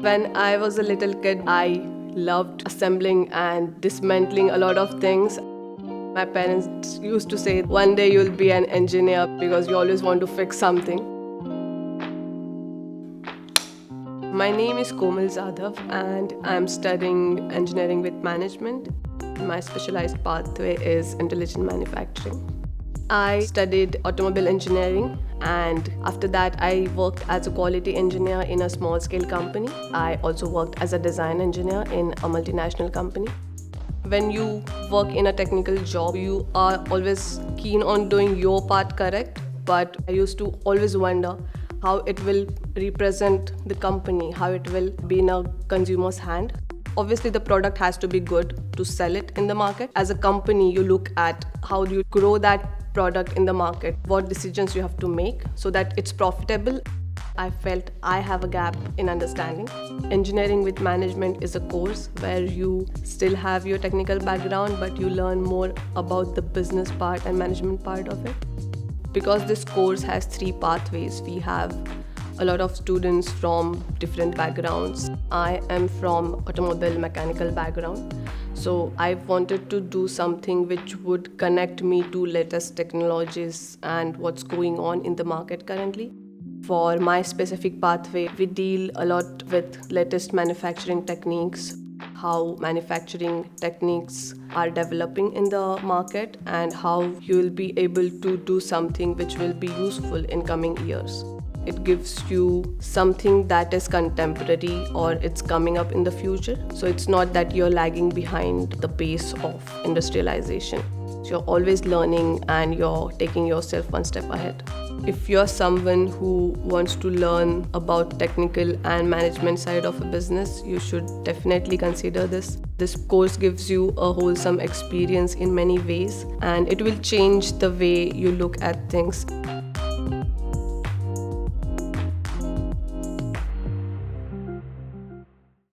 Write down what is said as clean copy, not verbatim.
When I was a little kid, I loved assembling and dismantling a lot of things. My parents used to say, one day you'll be an engineer because you always want to fix something. My name is Komal and I'm studying engineering with management. My specialized pathway is intelligent manufacturing. I studied automobile engineering, and after that I worked as a quality engineer in a small scale company. I also worked as a design engineer in a multinational company. When you work in a technical job, you are always keen on doing your part correct, but I used to always wonder how it will represent the company, how it will be in a consumer's hand. Obviously, the product has to be good to sell it in the market. As a company, you look at how do you grow that product in the market, what decisions you have to make so that it's profitable. I felt I have a gap in understanding. Engineering with management is a course where you still have your technical background, but you learn more about the business part and management part of it. Because this course has 3 pathways, we have a lot of students from different backgrounds. I am from automobile mechanical background, so I wanted to do something which would connect me to latest technologies and what's going on in the market currently. For my specific pathway, we deal a lot with latest manufacturing techniques, how manufacturing techniques are developing in the market, and how you will be able to do something which will be useful in coming years. It gives you something that is contemporary or it's coming up in the future. So it's not that you're lagging behind the pace of industrialization. You're always learning and you're taking yourself one step ahead. If you're someone who wants to learn about technical and management side of a business, you should definitely consider this. This course gives you a wholesome experience in many ways, and it will change the way you look at things.